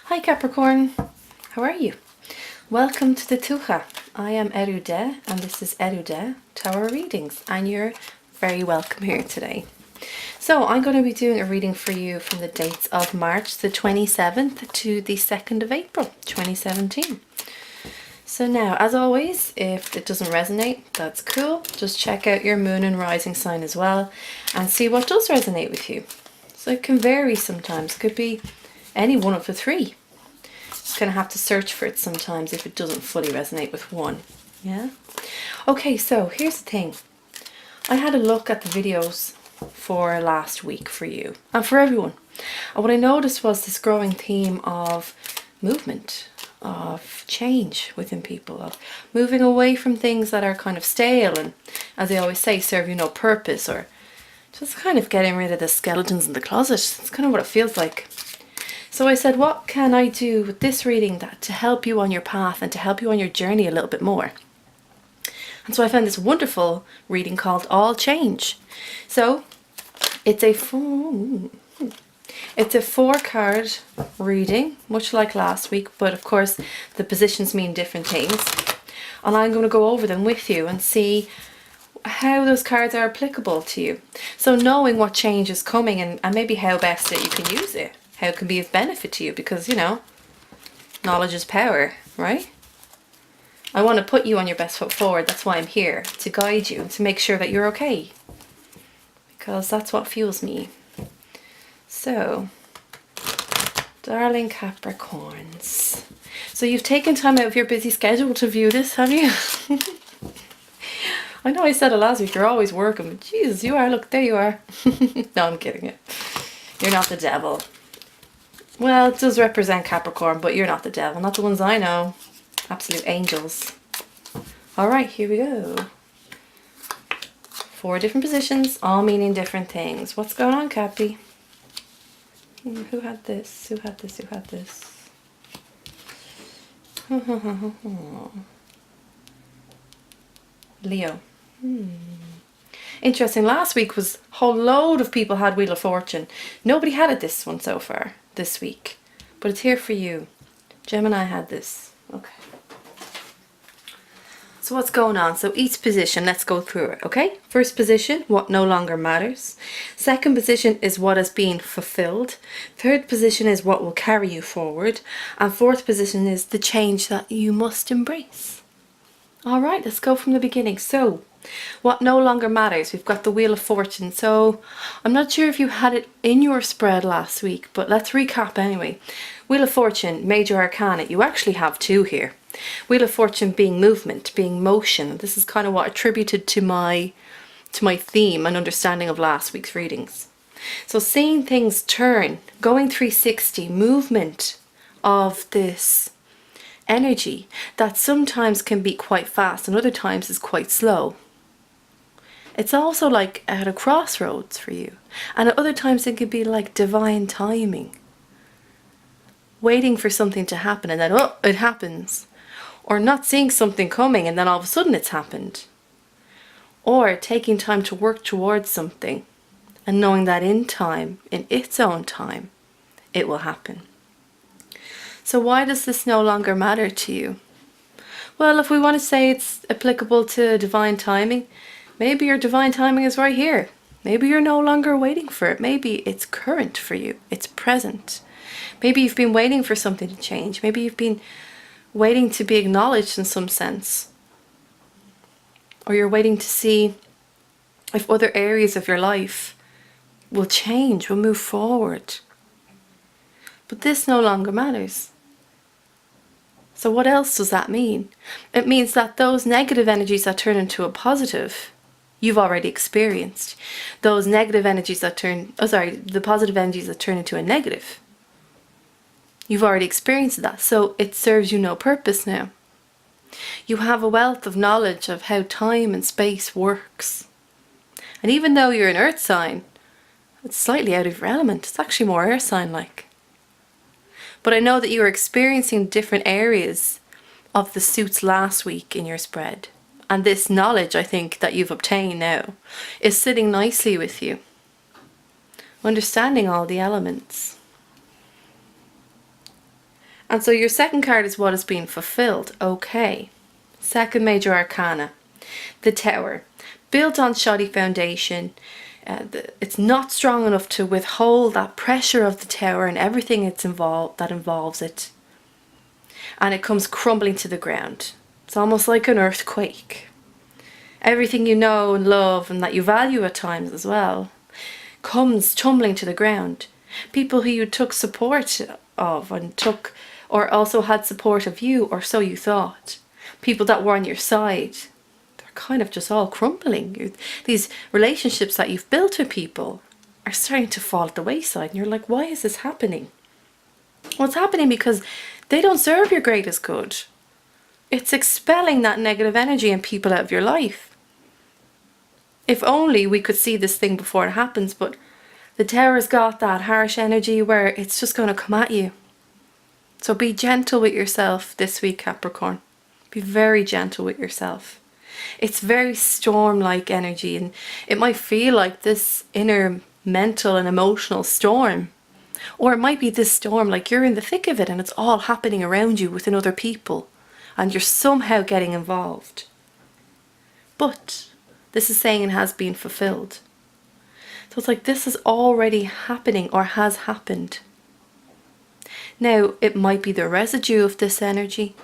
Hi Capricorn, how are you? Welcome to the Tuatha. I am Eriu and this is Eriu Tarot Readings, and you're very welcome here today. So I'm going to be doing a reading for you from the dates of March the 27th to the 2nd of April 2017. So now, as always, if it doesn't resonate, that's cool. Just check out your moon and rising sign as well and see what does resonate with you. So it can vary sometimes. It could be any one of the three. You're going to have to search for it sometimes if it doesn't fully resonate with one. Yeah? Okay, so here's the thing. I had a look at the videos for last week for you and for everyone. And what I noticed was this growing theme of movement, of change within people, of moving away from things that are kind of stale and, as they always say, serve you no purpose, or just kind of getting rid of the skeletons in the closet. That's kind of what it feels like. So I said, what can I do with this reading to help you on your path and to help you on your journey a little bit more? And so I found this wonderful reading called All Change. So it's a 4-card reading, much like last week, but of course the positions mean different things. And I'm going to go over them with you and see how those cards are applicable to you. So knowing what change is coming and maybe how best that you can use it, how it can be of benefit to you, because, you know, knowledge is power, right? I want to put you on your best foot forward. That's why I'm here, to guide you, to make sure that you're okay, because that's what fuels me. So, darling Capricorns, so you've taken time out of your busy schedule to view this, have you? I know I said it last week, you're always working, but Jesus, you are, look, there you are. No, I'm kidding you. You're not the devil. Well, it does represent Capricorn, but you're not the devil, not the ones I know. Absolute angels. Alright, here we go. 4 different positions, all meaning different things. What's going on, Cappy? Who had this? Who had this? Who had this? Leo. Interesting. Last week was a whole load of people had Wheel of Fortune. Nobody had it this one so far, this week. But it's here for you. Gemini had this. Okay. So what's going on? So each position, let's go through it, okay? First position, what no longer matters. Second position is what is being fulfilled. Third position is what will carry you forward. And fourth position is the change that you must embrace. All right, let's go from the beginning. So, what no longer matters. We've got the Wheel of Fortune. So, I'm not sure if you had it in your spread last week, but let's recap anyway. Wheel of Fortune, Major Arcana. You actually have 2 here. Wheel of Fortune being movement, being motion. This is kind of what attributed to my theme and understanding of last week's readings. So seeing things turn, going 360, movement of this energy that sometimes can be quite fast and other times is quite slow. It's also like at a crossroads for you, and at other times it can be like divine timing, waiting for something to happen and then oh, it happens, or not seeing something coming and then all of a sudden it's happened, or taking time to work towards something and knowing that in time, in its own time, it will happen. So why does this no longer matter to you? Well, if we want to say it's applicable to divine timing, maybe your divine timing is right here. Maybe you're no longer waiting for it. Maybe it's current for you. It's present. Maybe you've been waiting for something to change. Maybe you've been waiting to be acknowledged in some sense. Or you're waiting to see if other areas of your life will change, will move forward. But this no longer matters. So what else does that mean? It means that those negative energies that turn into a positive, you've already experienced. Those negative energies that the positive energies that turn into a negative, you've already experienced that. So it serves you no purpose now. You have a wealth of knowledge of how time and space works. And even though you're an earth sign, it's slightly out of your element. It's actually more air sign-like. But I know that you were experiencing different areas of the suits last week in your spread. And this knowledge, I think, that you've obtained now is sitting nicely with you. Understanding all the elements. And so your second card is what is being fulfilled. Okay. Second major arcana. The Tower. Built on shoddy foundation. It's not strong enough to withhold that pressure of the tower and everything that involves it. And it comes crumbling to the ground. It's almost like an earthquake. Everything you know and love and that you value at times as well comes tumbling to the ground. People who you took support of and took, or also had support of you, or so you thought. People that were on your side, they're kind of just all crumbling. These relationships that you've built with people are starting to fall at the wayside, and you're like, why is this happening? Well, it's happening because they don't serve your greatest good. It's expelling that negative energy and people out of your life. If only we could see this thing before it happens, but the Tower's got that harsh energy where it's just going to come at you. So be gentle with yourself this week, Capricorn. Be very gentle with yourself. It's very storm-like energy, and it might feel like this inner mental and emotional storm. Or it might be this storm like you're in the thick of it and it's all happening around you within other people, and you're somehow getting involved. But this is saying it has been fulfilled. So it's like this is already happening or has happened. Now, it might be the residue of this energy.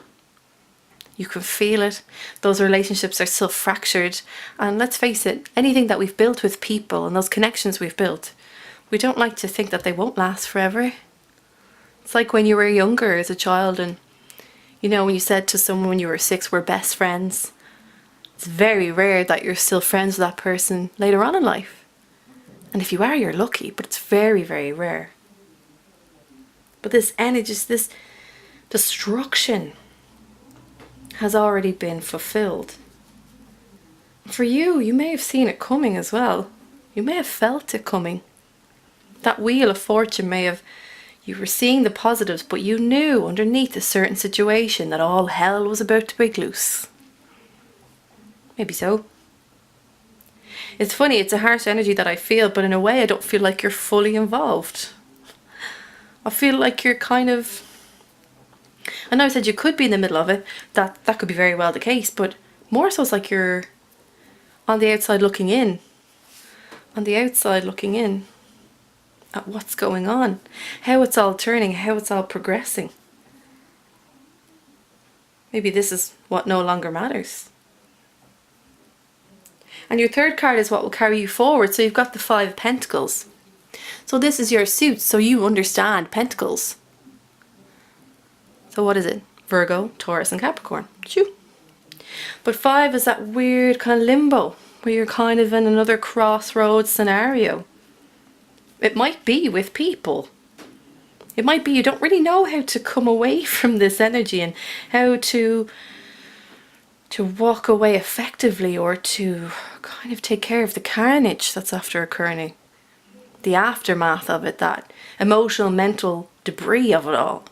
You can feel it. Those relationships are still fractured. And let's face it, anything that we've built with people and those connections we've built, we don't like to think that they won't last forever. It's like when you were younger as a child and, you know, when you said to someone when you were 6, we're best friends. It's very rare that you're still friends with that person later on in life. And if you are, you're lucky, but it's very, very rare. But this energy, this destruction has already been fulfilled. For you, you may have seen it coming as well. You may have felt it coming. That wheel of fortune you were seeing the positives, but you knew underneath a certain situation that all hell was about to break loose. Maybe so. It's funny, it's a harsh energy that I feel, but in a way I don't feel like you're fully involved. I feel like you're kind of... I know I said you could be in the middle of it. That could be very well the case, but more so it's like you're on the outside looking in. On the outside looking in at what's going on. How it's all turning, how it's all progressing. Maybe this is what no longer matters. And your third card is what will carry you forward. So you've got the 5 of Pentacles. So this is your suit, so you understand Pentacles. So what is it? Virgo, Taurus and Capricorn. Shoo. But 5 is that weird kind of limbo where you're kind of in another crossroads scenario. It might be with people. It might be you don't really know how to come away from this energy and how to walk away effectively, or to kind of take care of the carnage that's after occurring. The aftermath of it, that emotional, mental debris of it all.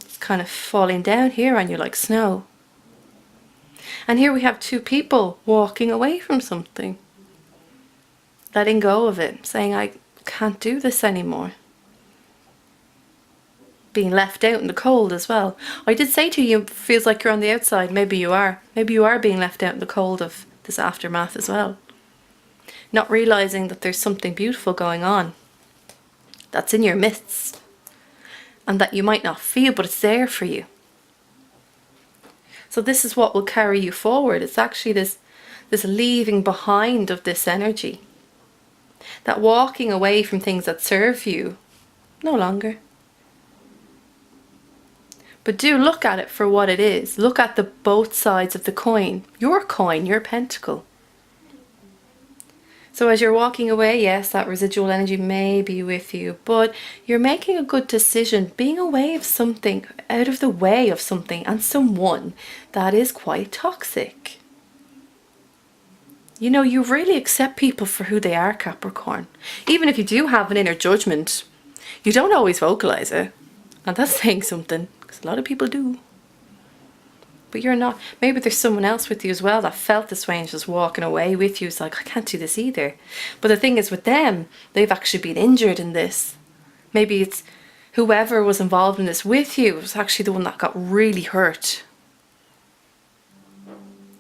It's kind of falling down here on you like snow. And here we have 2 people walking away from something. Letting go of it, saying, I can't do this anymore. Being left out in the cold as well. I did say to you, it feels like you're on the outside. Maybe you are. Maybe you are being left out in the cold of this aftermath as well. Not realizing that there's something beautiful going on that's in your midst and that you might not feel, but it's there for you. So this is what will carry you forward. It's actually this leaving behind of this energy. That walking away from things that serve you no longer. But do look at it for what it is. Look at the both sides of the coin, your pentacle. So as you're walking away, yes, that residual energy may be with you, but you're making a good decision, being away of something, out of the way of something and someone that is quite toxic. You know, you really accept people for who they are, Capricorn. Even if you do have an inner judgment, you don't always vocalize it. And that's saying something, because a lot of people do. But you're not. Maybe there's someone else with you as well that felt this way and just walking away with you. It's like, I can't do this either. But the thing is with them, they've actually been injured in this. Maybe it's whoever was involved in this with you was actually the one that got really hurt.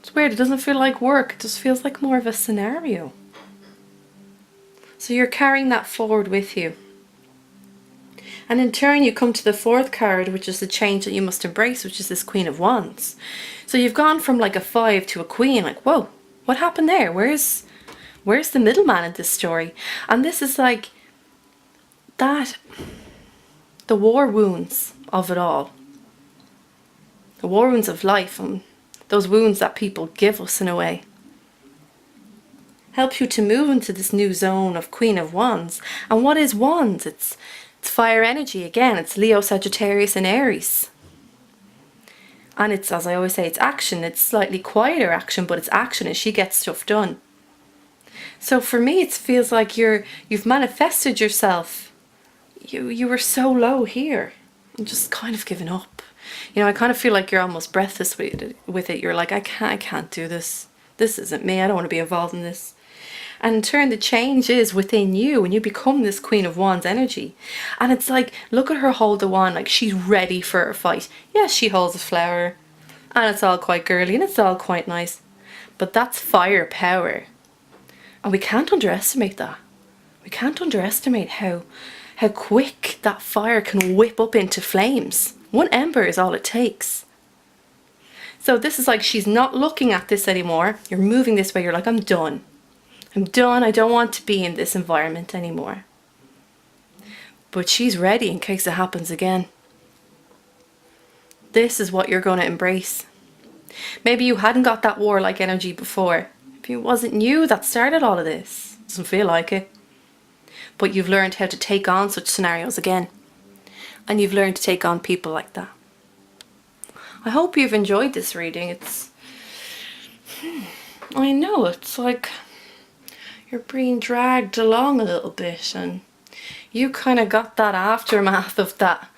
It's weird, it doesn't feel like work, it just feels like more of a scenario. So you're carrying that forward with you. And in turn you come to the fourth card, which is the change that you must embrace, which is this Queen of Wands. So you've gone from like a 5 to a Queen, like, whoa, what happened there? Where's the middleman in this story? And this is like that, the war wounds of it all. The war wounds of life, and those wounds that people give us in a way. Helps you to move into this new zone of Queen of Wands. And what is Wands? It's fire energy again. It's Leo, Sagittarius and Aries. And it's, as I always say, it's action. It's slightly quieter action, but it's action and she gets stuff done. So for me, it feels like you've manifested yourself. You were so low here and just kind of given up. You know, I kind of feel like you're almost breathless with it. You're like, I can't do this. This isn't me. I don't want to be involved in this. And in turn, the change is within you and you become this Queen of Wands energy. And it's like, look at her hold the wand, like she's ready for a fight. Yes, she holds a flower and it's all quite girly and it's all quite nice. But that's fire power. And we can't underestimate that. We can't underestimate how quick that fire can whip up into flames. One ember is all it takes. So this is like, she's not looking at this anymore. You're moving this way. You're like, I'm done. I'm done. I don't want to be in this environment anymore. But she's ready in case it happens again. This is what you're going to embrace. Maybe you hadn't got that warlike energy before. Maybe it wasn't you that started all of this. Doesn't feel like it. But you've learned how to take on such scenarios again. And you've learned to take on people like that. I hope you've enjoyed this reading. I know, it's like you're being dragged along a little bit and you kind of got that aftermath of that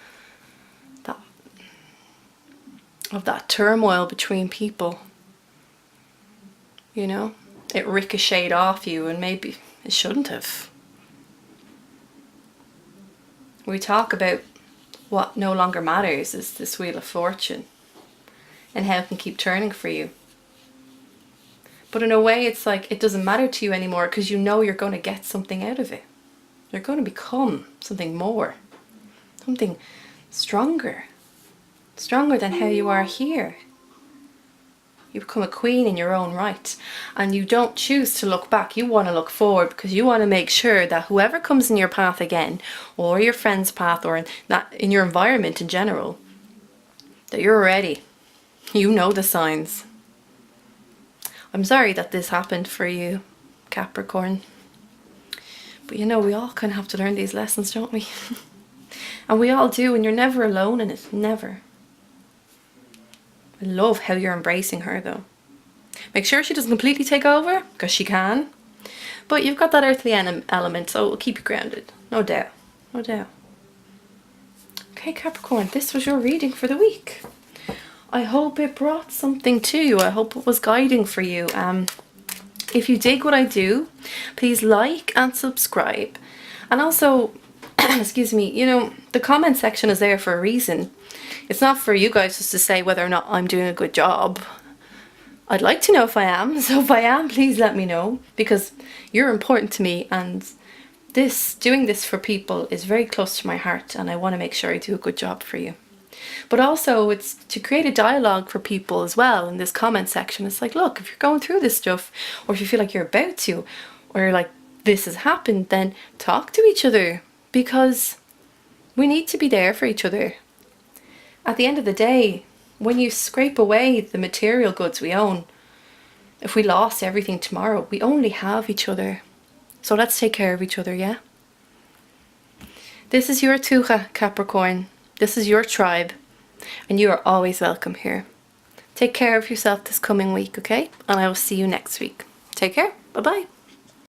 turmoil between people. You know, it ricocheted off you and maybe it shouldn't have. We talk about what no longer matters is this Wheel of Fortune and how it can keep turning for you. But in a way, it's like it doesn't matter to you anymore because you know you're going to get something out of it. You're going to become something more, something stronger than how you are here. You become a queen in your own right and you don't choose to look back. You want to look forward because you want to make sure that whoever comes in your path again, or your friend's path, or in your environment in general, that you're ready. You know the signs. I'm sorry that this happened for you, Capricorn. But you know, we all kind of have to learn these lessons, don't we? And we all do, and you're never alone in it. Never. I love how you're embracing her, though. Make sure she doesn't completely take over, because she can. But you've got that earthly element, so it'll keep you grounded. No doubt. No doubt. Okay, Capricorn, this was your reading for the week. I hope it brought something to you. I hope it was guiding for you. If you dig what I do, please like and subscribe. And also, excuse me, you know, the comment section is there for a reason. It's not for you guys just to say whether or not I'm doing a good job. I'd like to know if I am. So if I am, please let me know, because you're important to me, and doing this for people is very close to my heart, and I want to make sure I do a good job for you. But also it's to create a dialogue for people as well in this comment section. It's like, look, if you're going through this stuff, or if you feel like you're about to, or you're like, this has happened, then talk to each other, because we need to be there for each other. At the end of the day, when you scrape away the material goods we own, if we lost everything tomorrow, we only have each other. So let's take care of each other, yeah? This is your Tuatha, Capricorn. This is your tribe, and you are always welcome here. Take care of yourself this coming week, okay? And I will see you next week. Take care. Bye-bye.